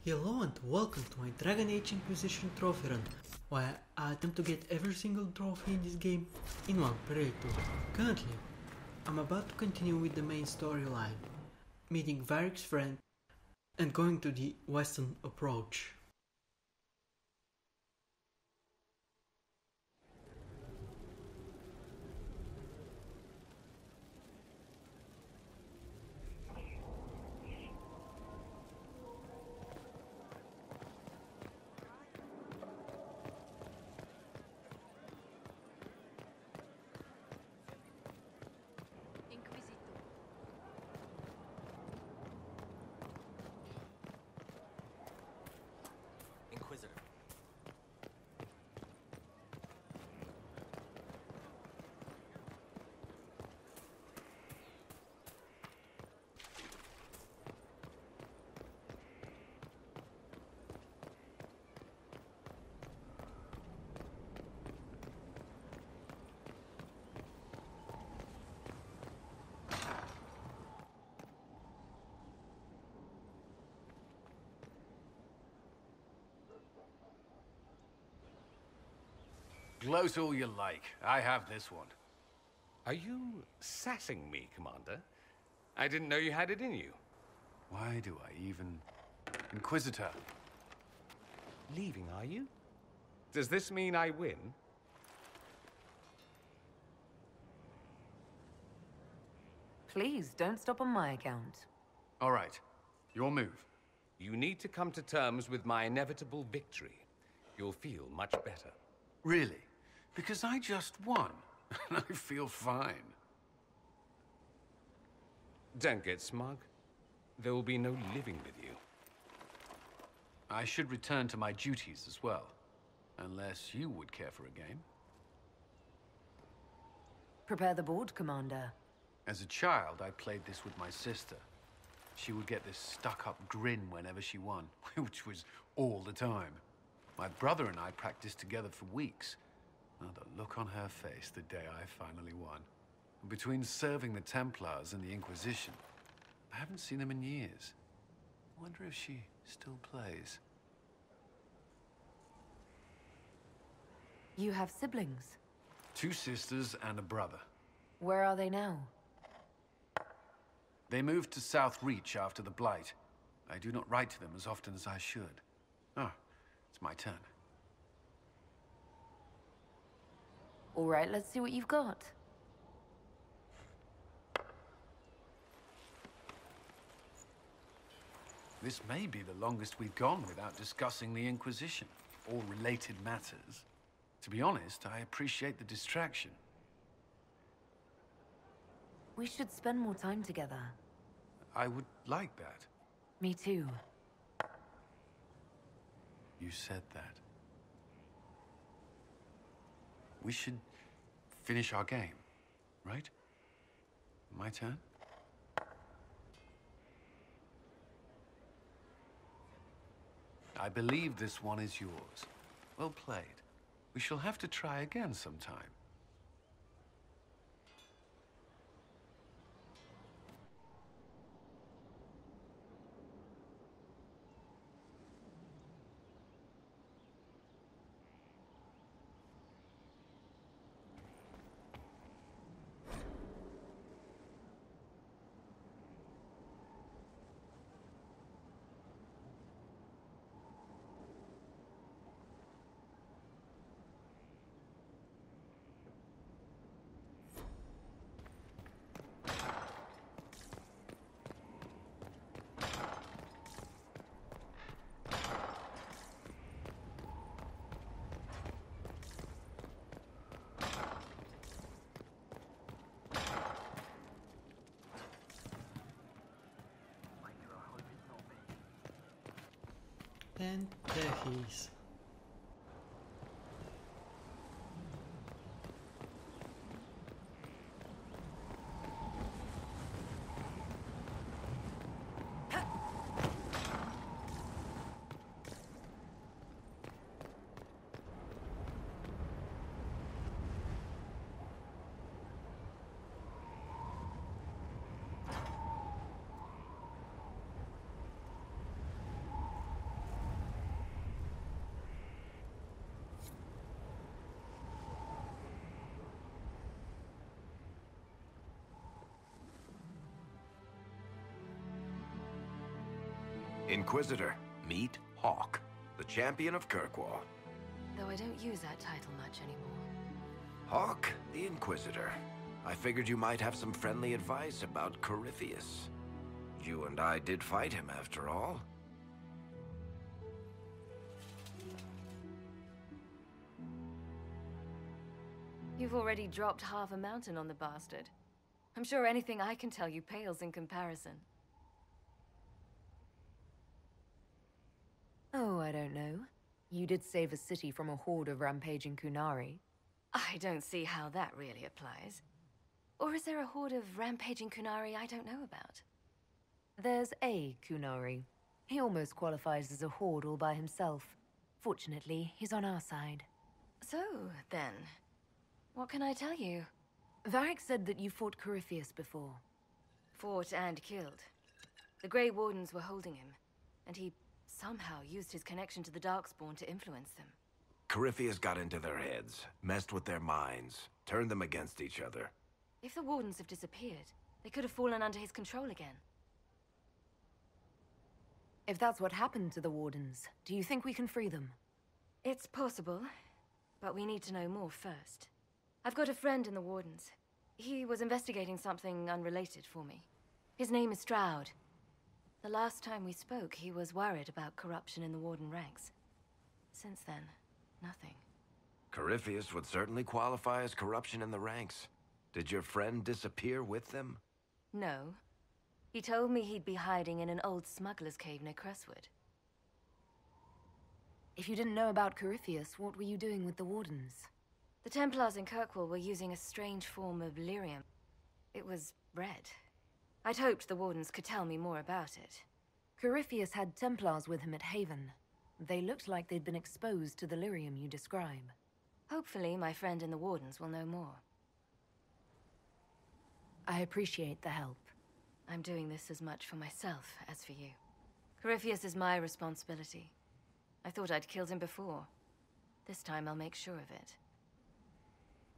Hello and welcome to my Dragon Age Inquisition trophy run, where I attempt to get every single trophy in this game in one playthrough. Currently, I'm about to continue with the main storyline, meeting Varric's friend and going to the western approach. Inquisitor. Gloat all you like. I have this one. Are you sassing me, Commander? I didn't know you had it in you. Why do I even... Inquisitor. Leaving, are you? Does this mean I win? Please, don't stop on my account. All right. Your move. You need to come to terms with my inevitable victory. You'll feel much better. Really? Because I just won. And I feel fine. Don't get smug. There will be no living with you. I should return to my duties as well. Unless you would care for a game. Prepare the board, Commander. As a child, I played this with my sister. She would get this stuck-up grin whenever she won, which was all the time. My brother and I practiced together for weeks. Oh, the look on her face the day I finally won. Between serving the Templars and the Inquisition, I haven't seen them in years. I wonder if she still plays. You have siblings. 2 sisters and a brother. Where are they now? They moved to South Reach after the Blight. I do not write to them as often as I should. Oh, it's my turn. All right, let's see what you've got. This may be the longest we've gone without discussing the Inquisition, or related matters. To be honest, I appreciate the distraction. We should spend more time together. I would like that. Me too. You said that. We should finish our game, right? My turn? I believe this one is yours. Well played. We shall have to try again sometime. And there he is. Inquisitor, meet Hawke, the champion of Kirkwall. Though I don't use that title much anymore. Hawke, the Inquisitor. I figured you might have some friendly advice about Corypheus. You and I did fight him, after all. You've already dropped half a mountain on the bastard. I'm sure anything I can tell you pales in comparison. Oh, I don't know. You did save a city from a horde of rampaging Kunari. I don't see how that really applies. Or is there a horde of rampaging Kunari I don't know about? There's a Kunari. He almost qualifies as a horde all by himself. Fortunately, he's on our side. So, then, what can I tell you? Varric said that you fought Corypheus before. Fought and killed. The Grey Wardens were holding him, and he somehow used his connection to the Darkspawn to influence them. Corypheus got into their heads, messed with their minds, turned them against each other. If the Wardens have disappeared, they could have fallen under his control again. If that's what happened to the Wardens, do you think we can free them? It's possible, but we need to know more first. I've got a friend in the Wardens. He was investigating something unrelated for me. His name is Stroud. The last time we spoke, he was worried about corruption in the Warden ranks. Since then, nothing. Corypheus would certainly qualify as corruption in the ranks. Did your friend disappear with them? No. He told me he'd be hiding in an old smuggler's cave near Crestwood. If you didn't know about Corypheus, what were you doing with the Wardens? The Templars in Kirkwall were using a strange form of lyrium. It was red. I'd hoped the Wardens could tell me more about it. Corypheus had Templars with him at Haven. They looked like they'd been exposed to the lyrium you describe. Hopefully, my friend in the Wardens will know more. I appreciate the help. I'm doing this as much for myself as for you. Corypheus is my responsibility. I thought I'd killed him before. This time I'll make sure of it.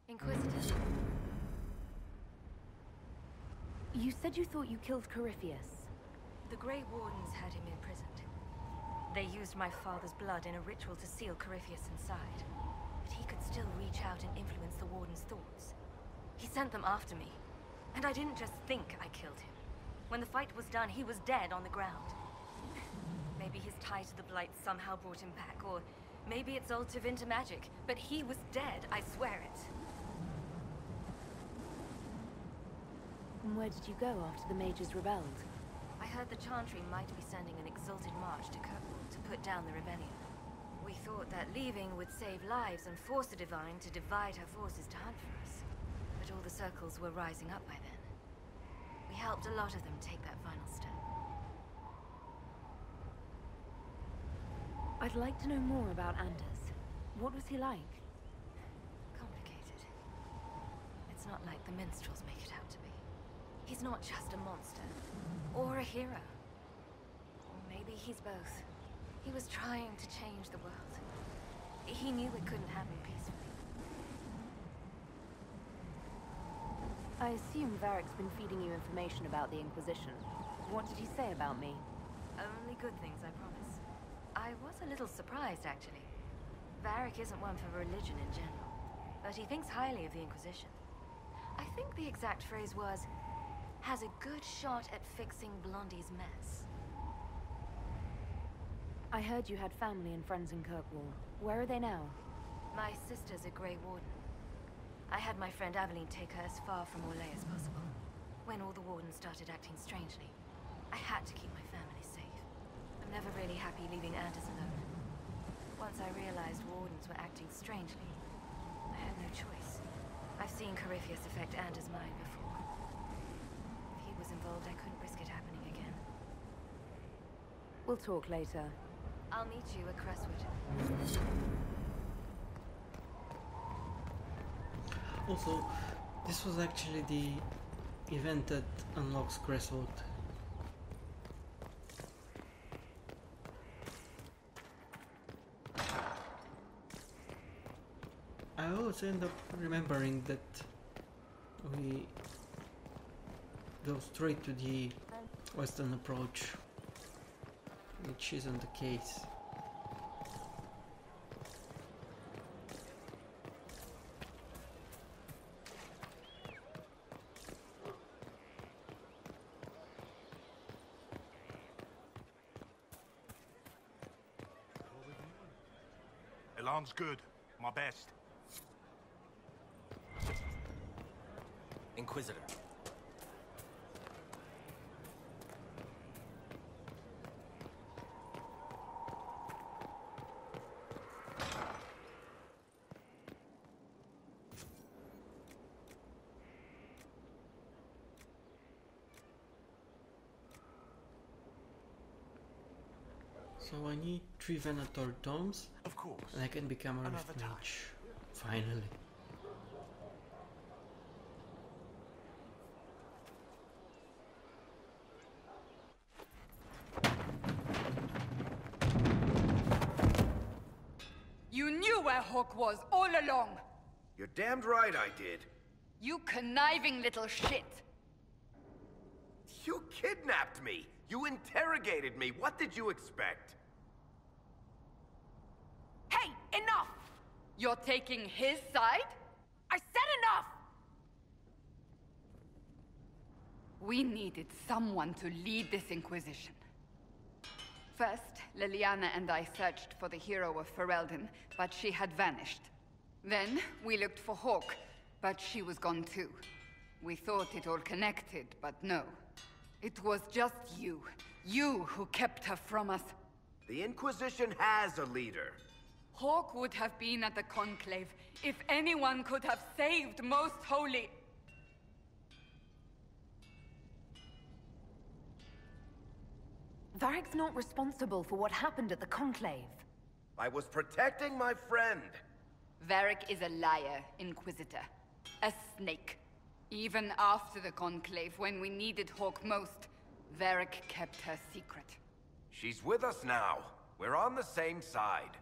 Inquisitor. You said you thought you killed Corypheus. The Grey Wardens had him imprisoned. They used my father's blood in a ritual to seal Corypheus inside. But he could still reach out and influence the Warden's thoughts. He sent them after me. And I didn't just think I killed him. When the fight was done, he was dead on the ground. Maybe his tie to the Blight somehow brought him back, or maybe it's all Tevinter magic, but he was dead, I swear it. And where did you go after the mages rebelled? I heard the Chantry might be sending an exalted march to Kirkwall to put down the rebellion. We thought that leaving would save lives and force the Divine to divide her forces to hunt for us. But all the circles were rising up by then. We helped a lot of them take that final step. I'd like to know more about Anders. What was he like? Complicated. It's not like the minstrels make it out to be. He's not just a monster. Or a hero. Or maybe he's both. He was trying to change the world. He knew it couldn't happen peacefully. I assume Varric's been feeding you information about the Inquisition. What did he say about me? Only good things, I promise. I was a little surprised, actually. Varric isn't one for religion in general, but he thinks highly of the Inquisition. I think the exact phrase was, has a good shot at fixing Blondie's mess. I heard you had family and friends in Kirkwall. Where are they now? My sister's a Grey Warden. I had my friend Aveline take her as far from Orlais as possible. When all the Wardens started acting strangely, I had to keep my family safe. I'm never really happy leaving Anders alone. Once I realized Wardens were acting strangely, I had no choice. I've seen Corypheus affect Anders' mind before. If he was involved, I couldn't risk it happening again. We'll talk later. I'll meet you at Crestwood. Also, this was actually the event that unlocks Crestwood. I always end up remembering that we go straight to the western approach with which isn't the case. Elan's good. My best. Inquisitor. So I need 3 Venator tomes, Of course. and I can become a Rift Another time. Mage. Finally. You knew where Hawke was all along! You're damned right I did. You conniving little shit! You kidnapped me! You interrogated me! What did you expect? Hey, enough! You're taking his side? I said enough! We needed someone to lead this Inquisition. First, Liliana and I searched for the hero of Ferelden, but she had vanished. Then, we looked for Hawke, but she was gone too. We thought it all connected, but no. It was just you. You who kept her from us. The Inquisition has a leader. Hawke would have been at the Conclave if anyone could have saved Most Holy. Varric's not responsible for what happened at the Conclave. I was protecting my friend. Varric is a liar, Inquisitor. A snake. Even after the Conclave, when we needed Hawke most, Varric kept her secret. She's with us now. We're on the same side.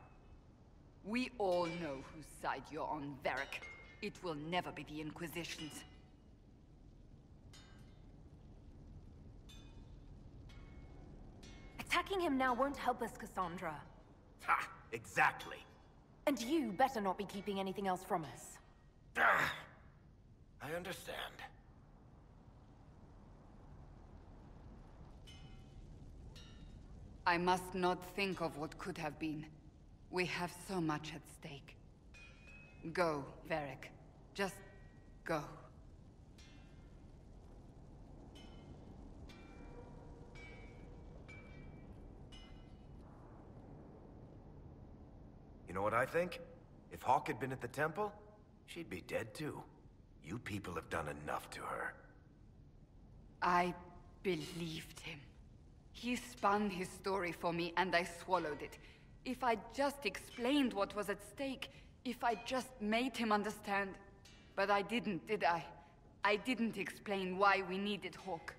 We all know whose side you're on, Varric. It will never be the Inquisition's. Attacking him now won't help us, Cassandra. Ha! Exactly. And you better not be keeping anything else from us. Ah, I understand. I must not think of what could have been. We have so much at stake. Go, Varric. Just go. You know what I think? If Hawke had been at the temple, she'd be dead too. You people have done enough to her. I believed him. He spun his story for me, and I swallowed it. If I just explained what was at stake, if I just made him understand. But I didn't, did I? I didn't explain why we needed Hawke.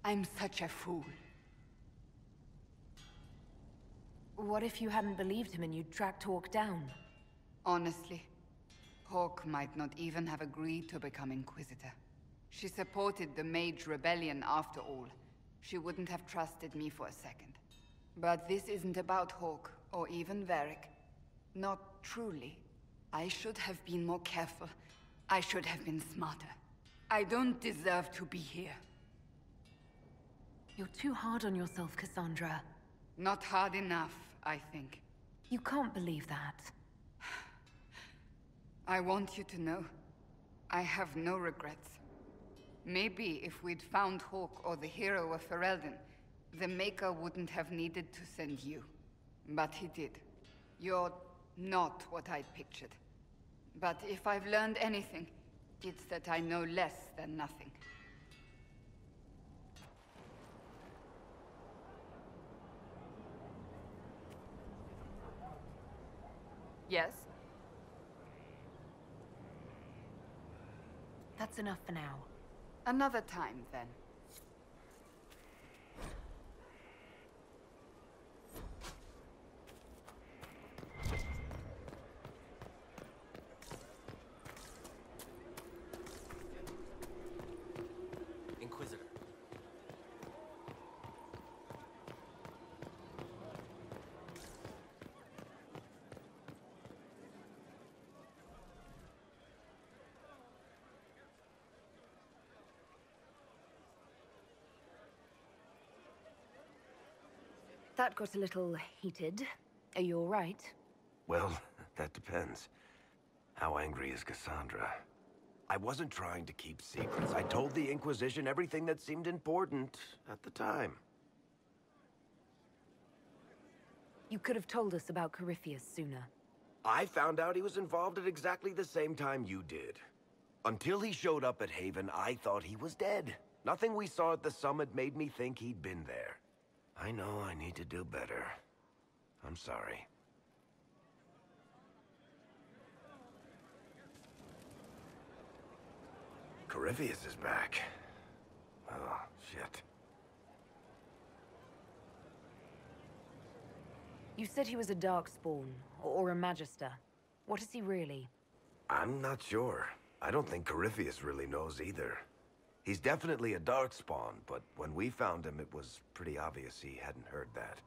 I'm such a fool. What if you hadn't believed him and you'd tracked Hawke down? Honestly, Hawke might not even have agreed to become Inquisitor. She supported the Mage Rebellion after all. She wouldn't have trusted me for a second. But this isn't about Hawke, or even Varric. Not truly. I should have been more careful. I should have been smarter. I don't deserve to be here. You're too hard on yourself, Cassandra. Not hard enough, I think. You can't believe that. I want you to know, I have no regrets. Maybe if we'd found Hawke or the hero of Ferelden, the Maker wouldn't have needed to send you. But he did. You're not what I'd pictured. But if I've learned anything, it's that I know less than nothing. Yes? That's enough for now. Another time, then. Inquisitor. That got a little heated. Are you all right? Well, that depends. How angry is Cassandra? I wasn't trying to keep secrets. I told the Inquisition everything that seemed important at the time. You could have told us about Corypheus sooner. I found out he was involved at exactly the same time you did. Until he showed up at Haven, I thought he was dead. Nothing we saw at the summit made me think he'd been there. I know I need to do better. I'm sorry. Corypheus is back. Oh, shit. You said he was a Darkspawn, or a Magister. What is he really? I'm not sure. I don't think Corypheus really knows either. He's definitely a Darkspawn, but when we found him, it was pretty obvious he hadn't heard that.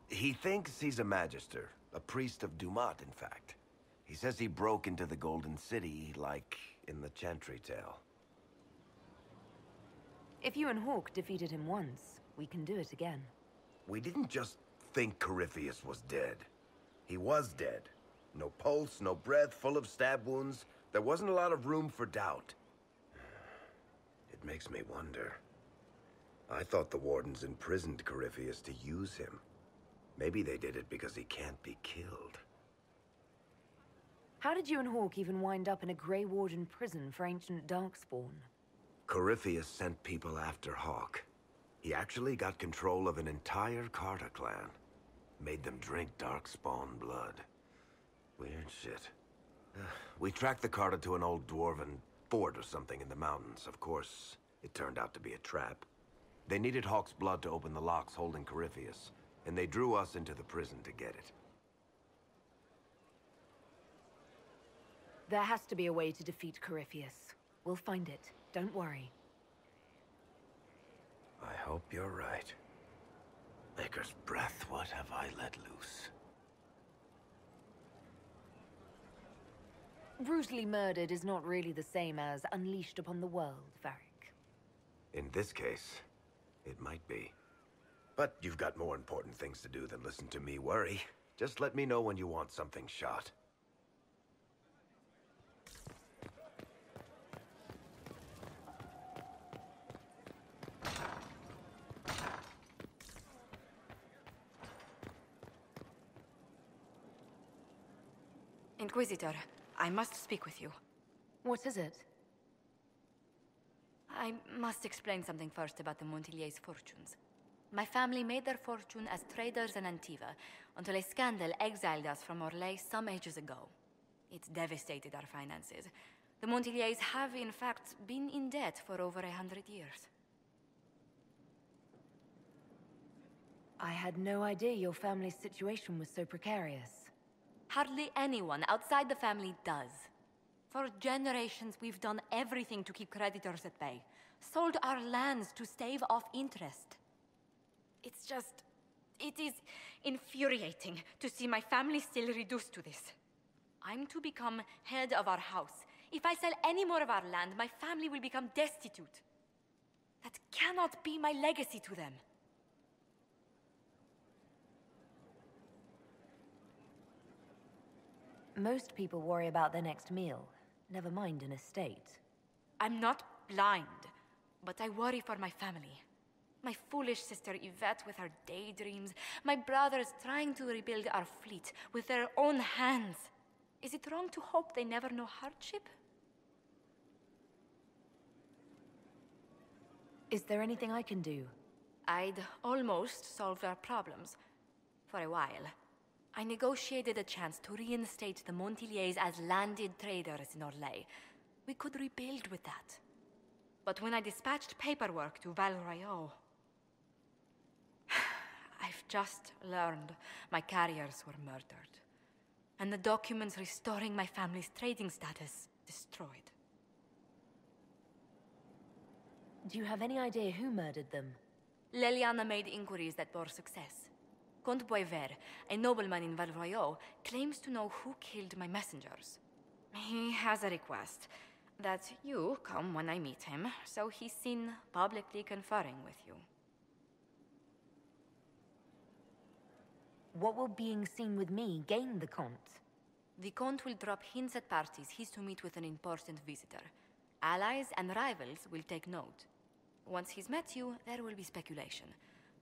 He thinks he's a Magister, a priest of Dumat, in fact. He says he broke into the Golden City, like in the Chantry tale. If you and Hawke defeated him once, we can do it again. We didn't just think Corypheus was dead. He was dead. No pulse, no breath, full of stab wounds. There wasn't a lot of room for doubt. It makes me wonder. I thought the Wardens imprisoned Corypheus to use him. Maybe they did it because he can't be killed. How did you and Hawke even wind up in a Grey Warden prison for ancient Darkspawn? Corypheus sent people after Hawke. He actually got control of an entire Carter clan. Made them drink Darkspawn blood. Weird shit. We tracked the Carter to an old dwarven fort or something in the mountains. Of course, it turned out to be a trap. They needed Hawke's blood to open the locks holding Corypheus, and they drew us into the prison to get it. There has to be a way to defeat Corypheus. We'll find it. Don't worry. I hope you're right. Maker's breath, what have I let loose? Brutally murdered is not really the same as unleashed upon the world, Varric. In this case, it might be. But you've got more important things to do than listen to me worry. Just let me know when you want something shot. Inquisitor, I must speak with you. What is it? I must explain something first about the Montiliers' fortunes. My family made their fortune as traders in Antiva until a scandal exiled us from Orlais some ages ago. It's devastated our finances. The Montiliers have, in fact, been in debt for over 100 years. I had no idea your family's situation was so precarious. Hardly anyone outside the family does. For generations, we've done everything to keep creditors at bay. Sold our lands to stave off interest. It is infuriating to see my family still reduced to this. I'm to become head of our house. If I sell any more of our land, my family will become destitute. That cannot be my legacy to them. Most people worry about their next meal, never mind an estate. I'm not blind, but I worry for my family. My foolish sister Yvette with her daydreams, my brothers trying to rebuild our fleet with their own hands. Is it wrong to hope they never know hardship? Is there anything I can do? I'd almost solved our problems. For a while. I negotiated a chance to reinstate the Montiliers as landed traders in Orlais. We could rebuild with that. But when I dispatched paperwork to Val Royeaux, I've just learned my carriers were murdered. And the documents restoring my family's trading status destroyed. Do you have any idea who murdered them? Leliana made inquiries that bore success. Comte Boisvert, a nobleman in Val Royeaux, claims to know who killed my messengers. He has a request that you come when I meet him, so he's seen publicly conferring with you. What will being seen with me gain the Comte? The Count will drop hints at parties he's to meet with an important visitor. Allies and rivals will take note. Once he's met you, there will be speculation.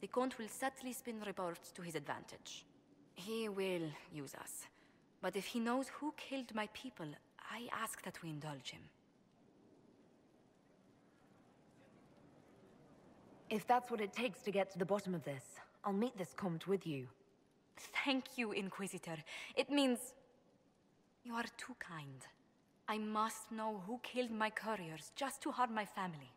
The Count will subtly spin reports to his advantage. He will use us. But if he knows who killed my people, I ask that we indulge him. If that's what it takes to get to the bottom of this, I'll meet this Comte with you. Thank you, Inquisitor. It means... you are too kind. I must know who killed my couriers just to harm my family.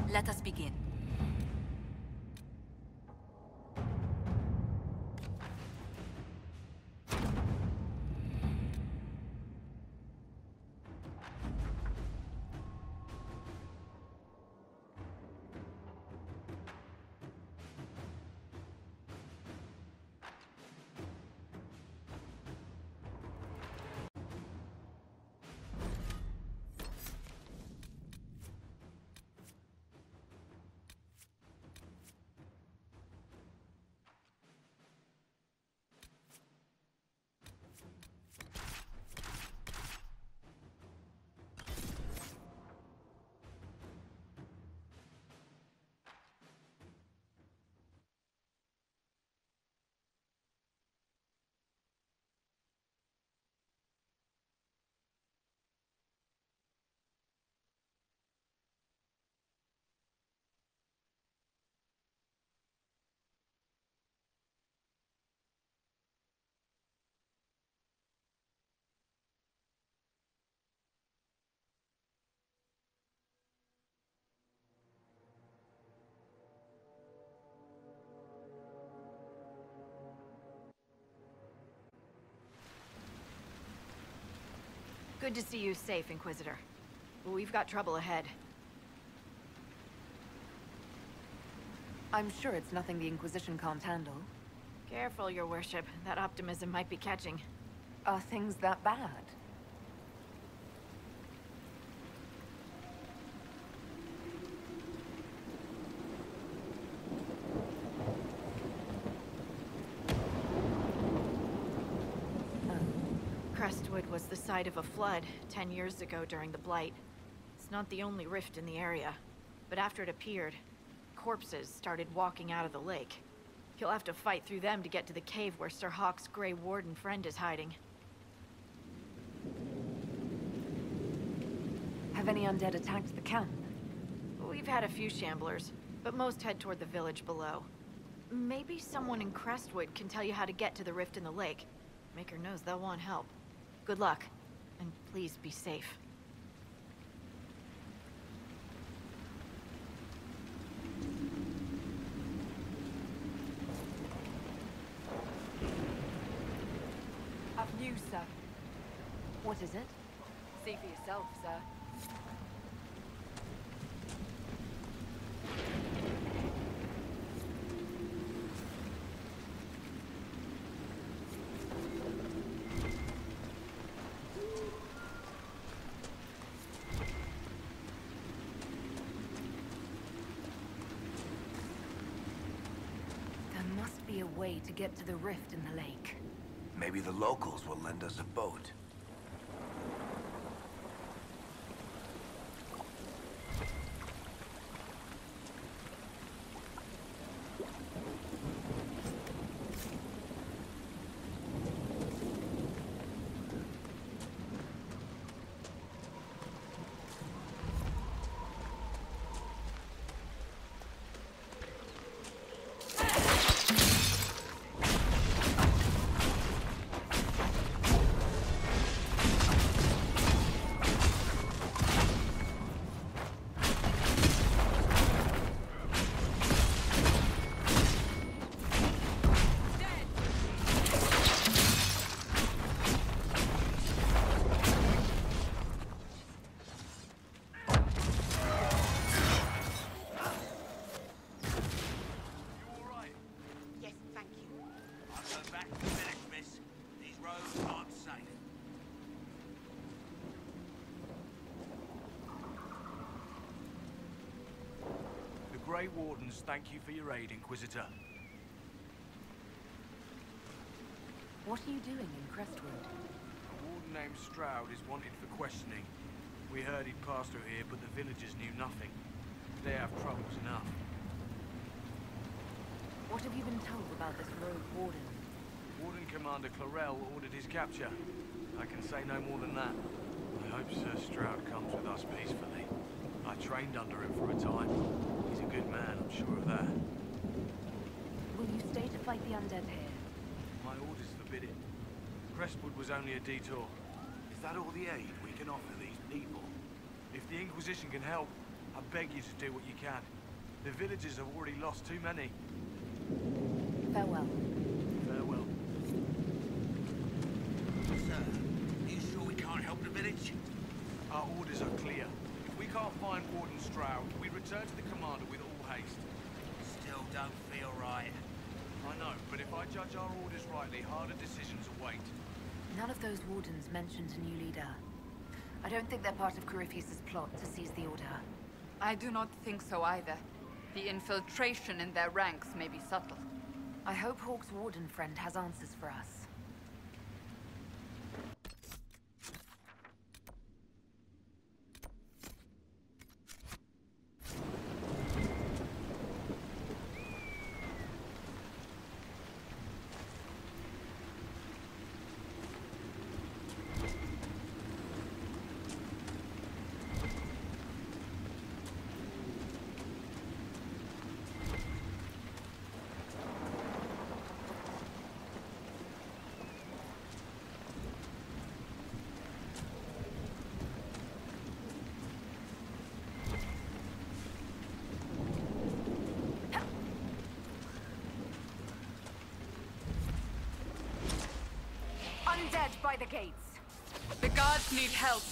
Let us begin. Good to see you safe, Inquisitor. We've got trouble ahead. I'm sure it's nothing the Inquisition can't handle. Careful, Your Worship. That optimism might be catching. Are things that bad? Crestwood was the site of a flood 10 years ago during the Blight. It's not the only rift in the area, but after it appeared, corpses started walking out of the lake. You'll have to fight through them to get to the cave where Sir Hawke's Grey Warden friend is hiding. Have any undead attacked the camp? We've had a few shamblers, but most head toward the village below. Maybe someone in Crestwood can tell you how to get to the rift in the lake. Maker knows they'll want help. Good luck, and please be safe. I've news, sir. What is it? See for yourself, sir. Be a way to get to the rift in the lake. Maybe the locals will lend us a boat. Grey Wardens thank you for your aid, Inquisitor. What are you doing in Crestwood? A warden named Stroud is wanted for questioning. We heard he'd passed through here, but the villagers knew nothing. They have troubles enough. What have you been told about this rogue warden? Warden Commander Clarel ordered his capture. I can say no more than that. I hope Sir Stroud comes with us peacefully. I trained under him for a time. He's a good man, I'm sure of that. Will you stay to fight the undead here? My orders forbid it. Crestwood was only a detour. Is that all the aid we can offer these people? If the Inquisition can help, I beg you to do what you can. The villagers have already lost too many. Farewell. Farewell. Sir, are you sure we can't help the village? Our orders are clear. If we can't find Warden Stroud, we return to the commander with all haste. Still don't feel right. I know, but if I judge our orders rightly, harder decisions await. None of those wardens mentioned a new leader. I don't think they're part of Corypheus' plot to seize the Order. I do not think so either. The infiltration in their ranks may be subtle. I hope Hawke's warden friend has answers for us. Undead by the gates. The guards need help.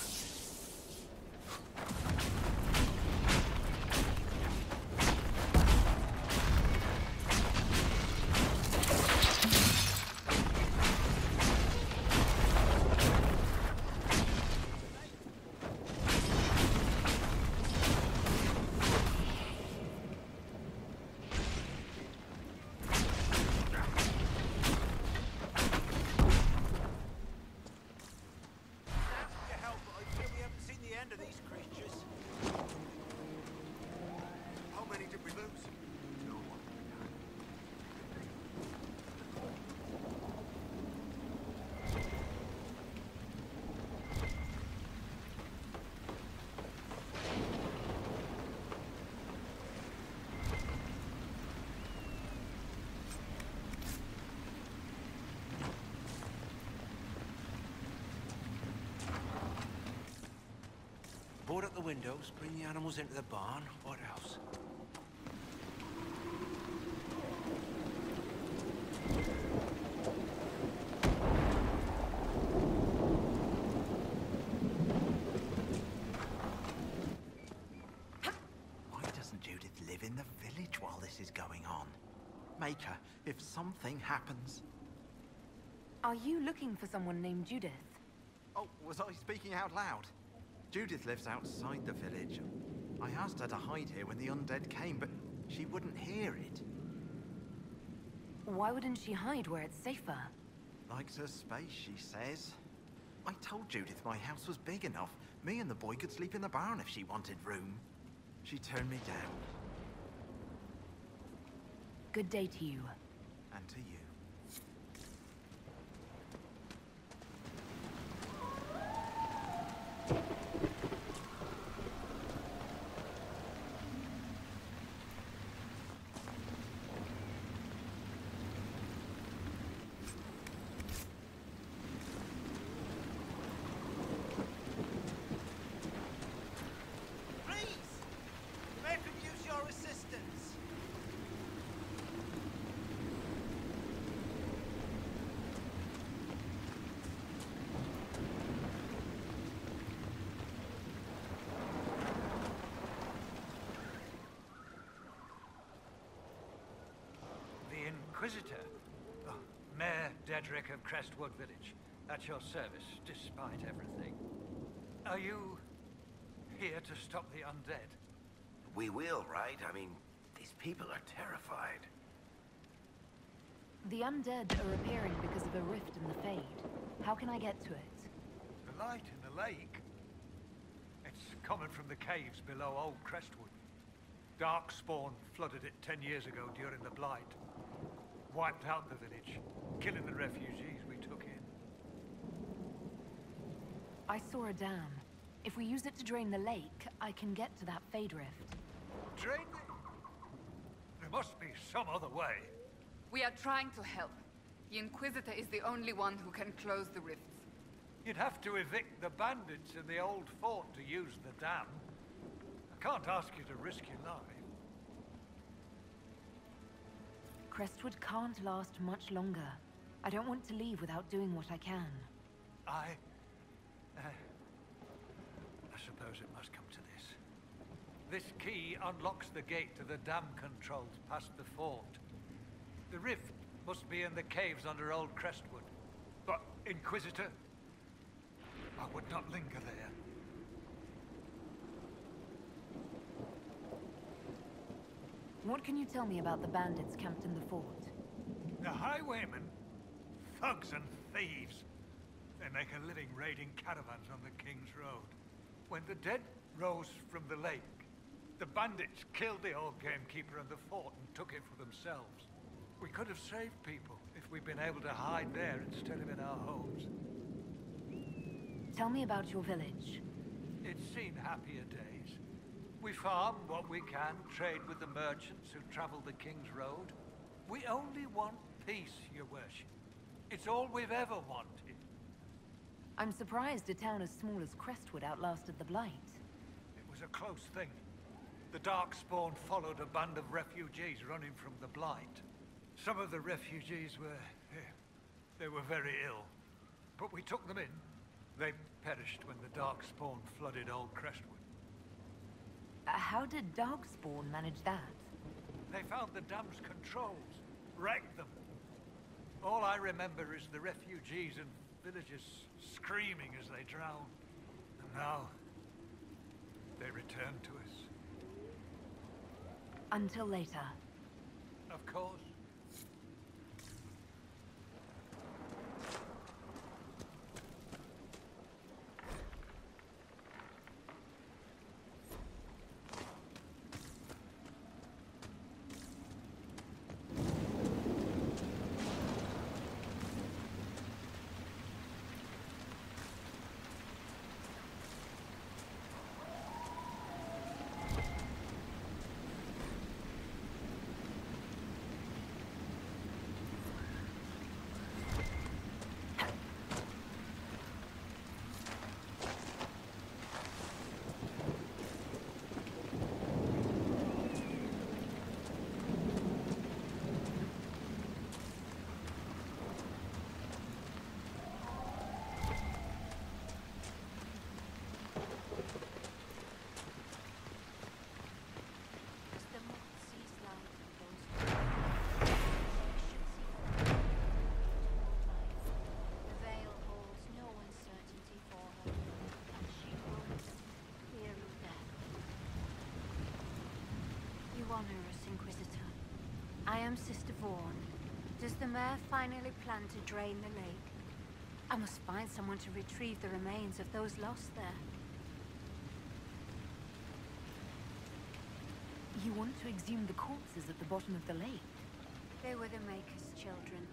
Board up the windows, bring the animals into the barn. What else? Why doesn't Judith live in the village while this is going on? Make her, if something happens. Are you looking for someone named Judith? Oh, was I speaking out loud? Judith lives outside the village. I asked her to hide here when the undead came, but she wouldn't hear it. Why wouldn't she hide where it's safer? Likes her space, she says. I told Judith my house was big enough. Me and the boy could sleep in the barn if she wanted room. She turned me down. Good day to you. And to you. Inquisitor. Oh, Mayor Dedrick of Crestwood Village. At your service, despite everything. Are you here to stop the undead? We will, right? I mean, These people are terrified. The undead are appearing because of a rift in the Fade. How can I get to it? The light in the lake? It's coming from the caves below old Crestwood. Darkspawn flooded it 10 years ago during the Blight. Wiped out the village, killing the refugees we took in. I saw a dam. If we use it to drain the lake, I can get to that Fade rift. Drain it? There must be some other way. We are trying to help. The Inquisitor is the only one who can close the rifts. You'd have to evict the bandits in the old fort to use the dam. I can't ask you to risk your life. Crestwood can't last much longer. I don't want to leave without doing what I can. I suppose it must come to this. This key unlocks the gate to the dam controls past the fort. The rift must be in the caves under old Crestwood. But, Inquisitor, I would not linger there. What can you tell me about the bandits camped in the fort? The highwaymen, thugs and thieves. They make a living raiding caravans on the King's Road. When the dead rose from the lake, the bandits killed the old gamekeeper and the fort and took it for themselves. We could have saved people if we'd been able to hide there instead of in our homes. Tell me about your village. It's seen happier days. We farm what we can, trade with the merchants who travel the King's Road. We only want peace, your worship. It's all we've ever wanted. I'm surprised a town as small as Crestwood outlasted the Blight. It was a close thing. The Darkspawn followed a band of refugees running from the Blight. Some of the refugees they were very ill. But we took them in. They perished when the Darkspawn flooded old Crestwood. How did Darkspawn manage that? They found the dam's controls, wrecked them. All I remember is the refugees and villagers screaming as they drowned. And now, they return to us. Until later. Of course. Inquisitor. I am Sister Vaughn. Does the mayor finally plan to drain the lake? I must find someone to retrieve the remains of those lost there. You want to exhume the corpses at the bottom of the lake? They were the Maker's children.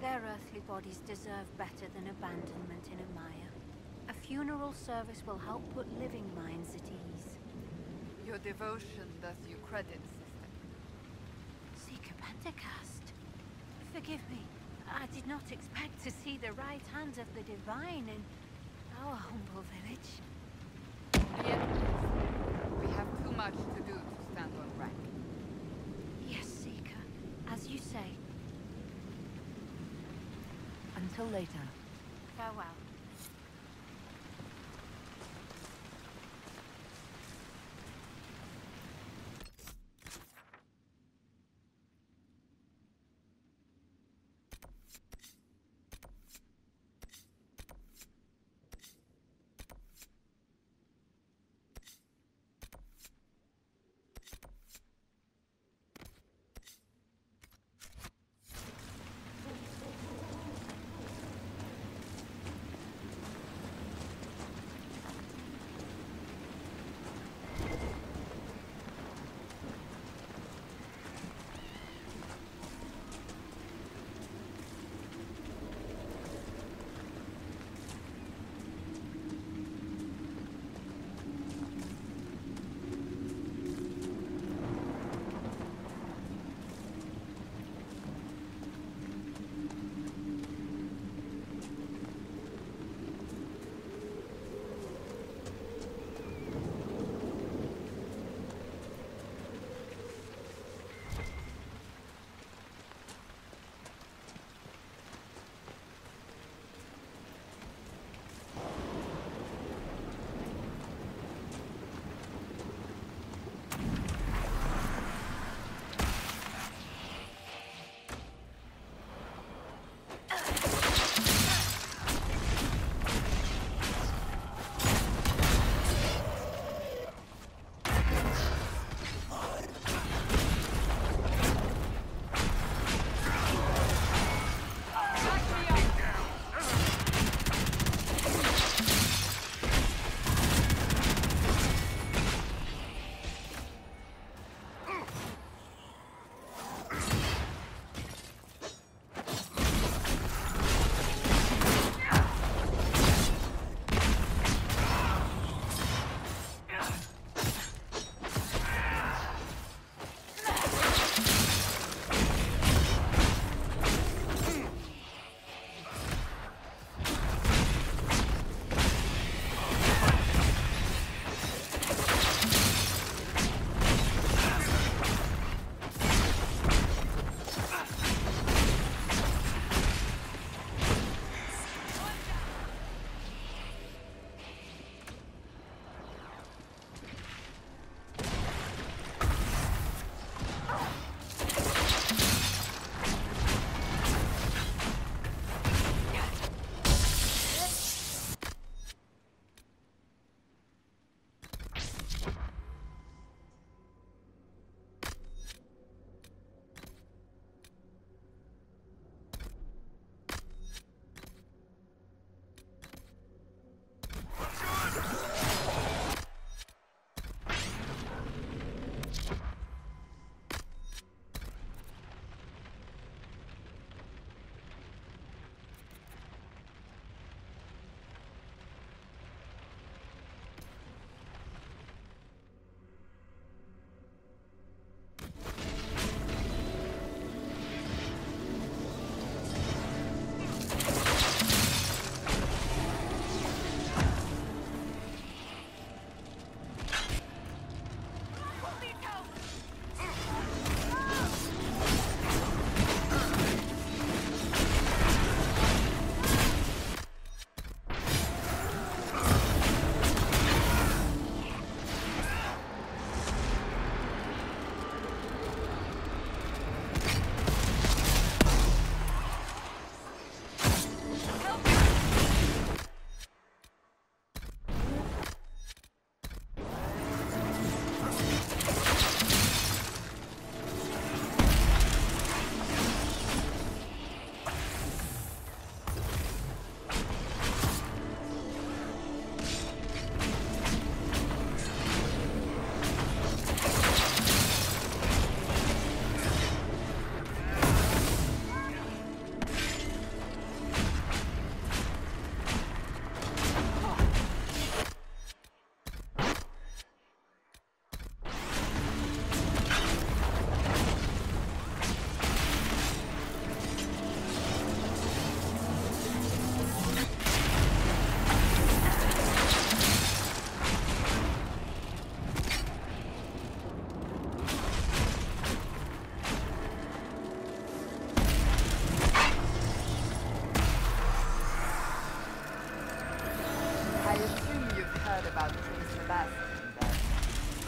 Their earthly bodies deserve better than abandonment in a mire. A funeral service will help put living minds at ease. Your devotion does you credit, sister. Seeker Pentacast. Forgive me. I did not expect to see the right hand of the divine in our humble village. Yes, we have too much to do to stand on rank. Yes, Seeker. As you say. Until later. Farewell.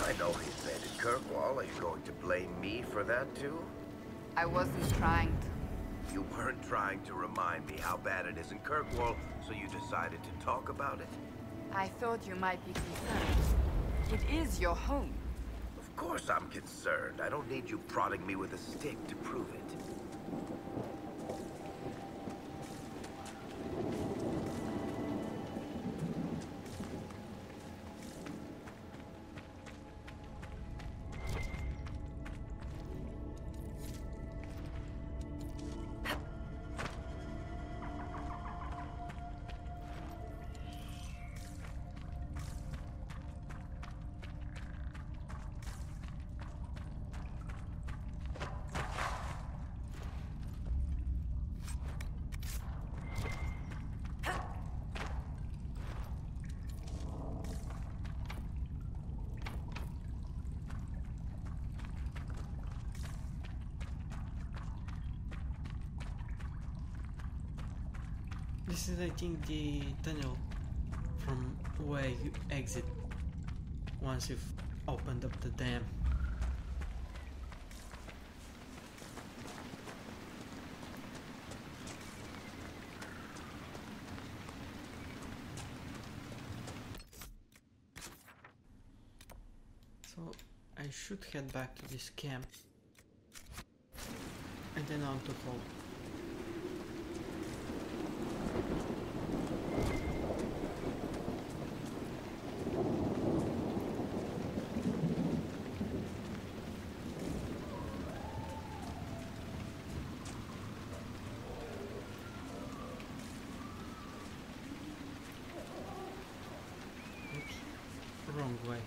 I know he invaded Kirkwall. Are you going to blame me for that too? I wasn't trying to. You weren't trying to remind me how bad it is in Kirkwall, so you decided to talk about it? I thought you might be concerned. It is your home. Of course I'm concerned. I don't need you prodding me with a stick to prove it. This is, I think, the tunnel from where you exit once you've opened up the dam. So I should head back to this camp and then on to Hawke. Wrong way.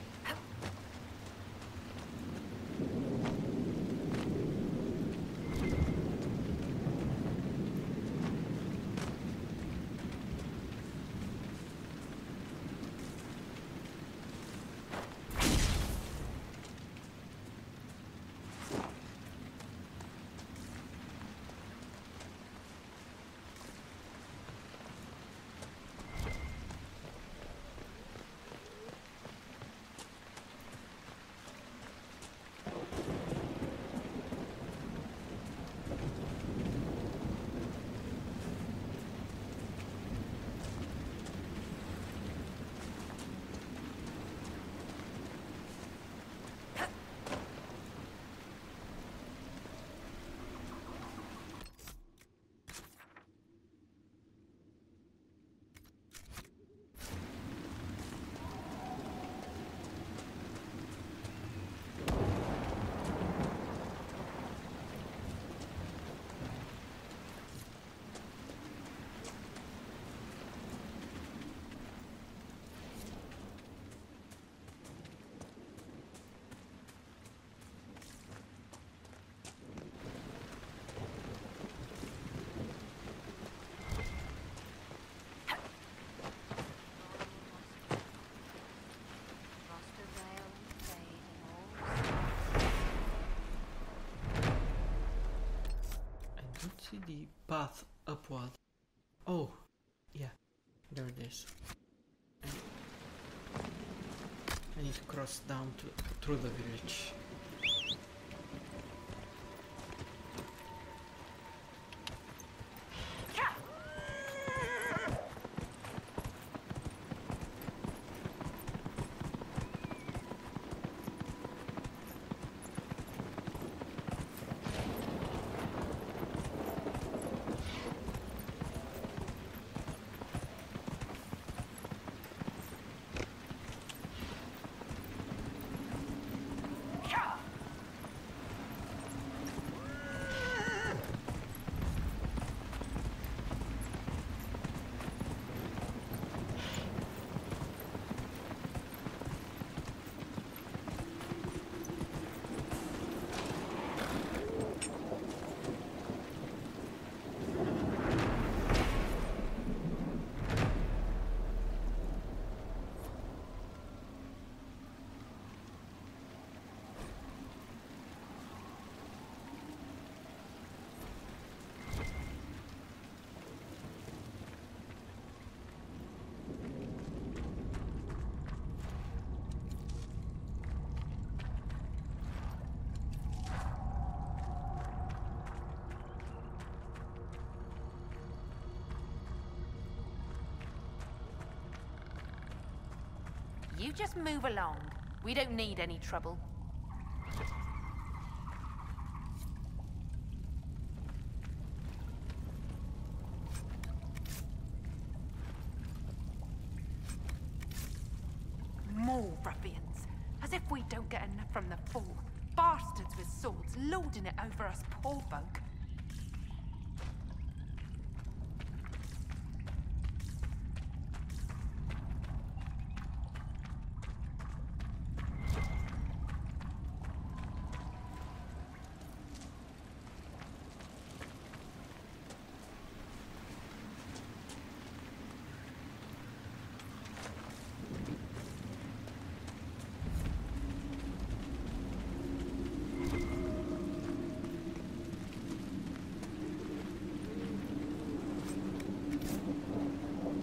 See the path upward. Oh, yeah, there it is. I need to cross down through the village. You just move along. We don't need any trouble. More ruffians. As if we don't get enough from the Four. Bastards with swords, lording it over us poor folk.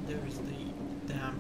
There's the dam.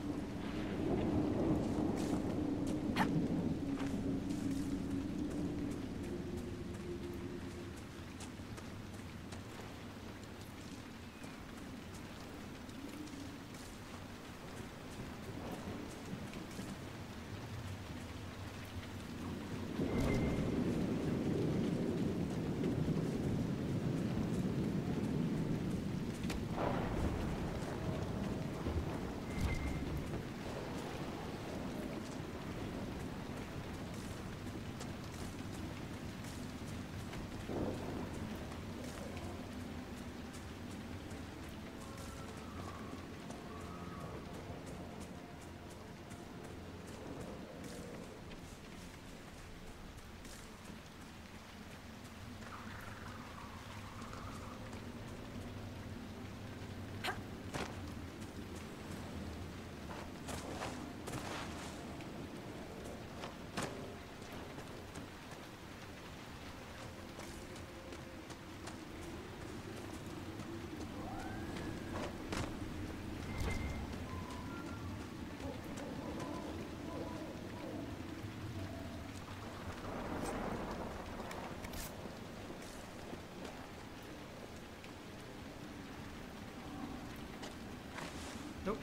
Nope.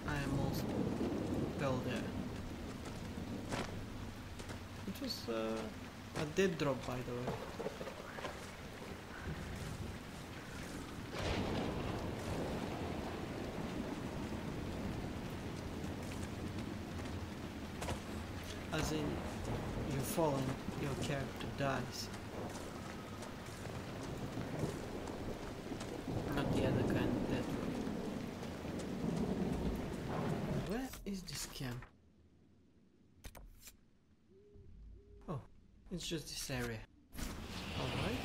I almost fell there. It was a dead drop, by the way. As in, you fall and your character dies. Not the other kind of death. Where is this camp? Oh, it's just this area. Alright.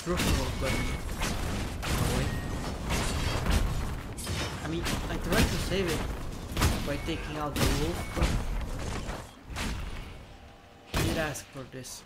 Truffle got away. I mean, I tried to save it by taking out the wolf, but I did ask for this.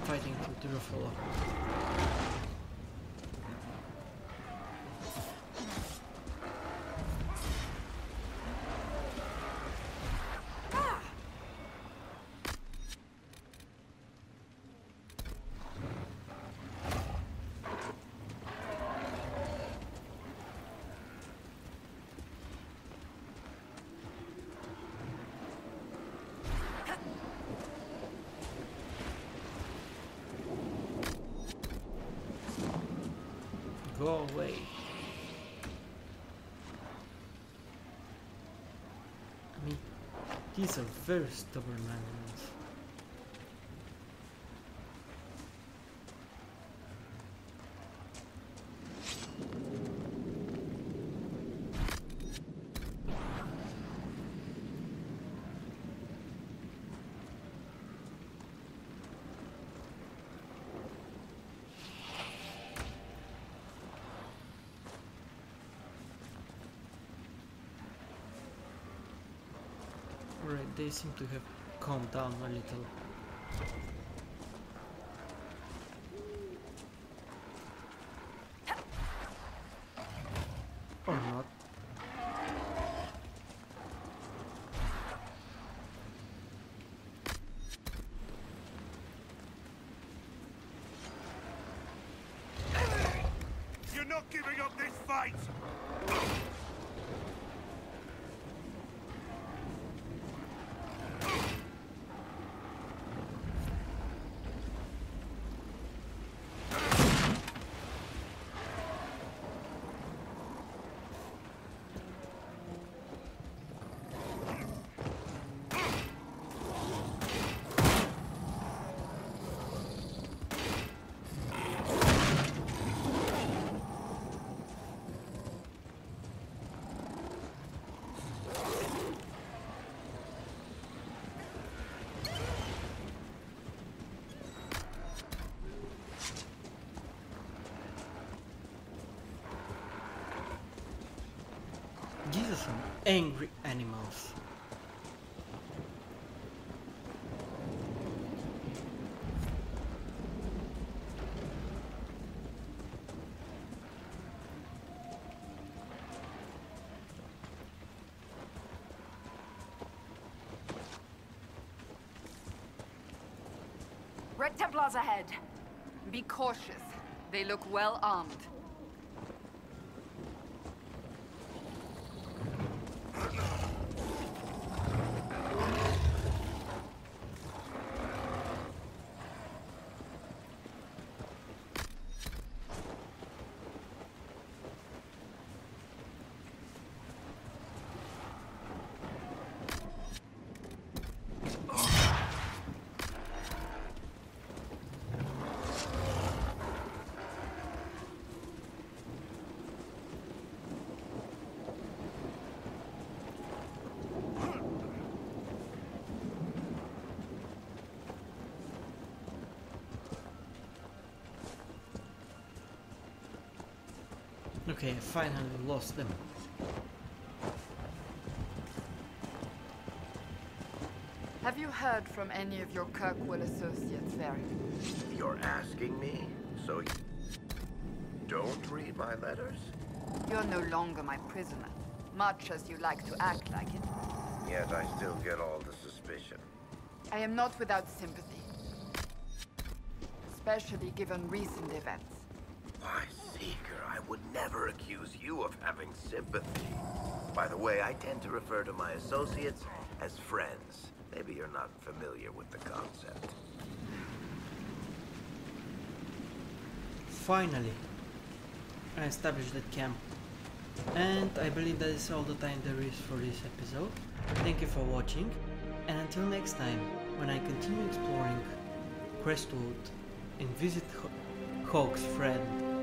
Fighting to the follow. Go away. I mean, these are very stubborn animals. Right, they seem to have calmed down a little. Or not. You're not giving up this fight! These are some angry animals. Red Templars ahead. Be cautious. They look well armed. Okay, I finally lost them. Have you heard from any of your Kirkwall associates, Varric? You're asking me? So you don't read my letters? You're no longer my prisoner, much as you like to act like it. Yet I still get all the suspicion. I am not without sympathy. Especially given recent events. Why, Seeker, I would never accuse you of having sympathy. By the way, I tend to refer to my associates as friends. Maybe you're not familiar with the concept. Finally, I established that camp. And I believe that is all the time there is for this episode. Thank you for watching, and until next time, when I continue exploring Crestwood and visit Hawke's friend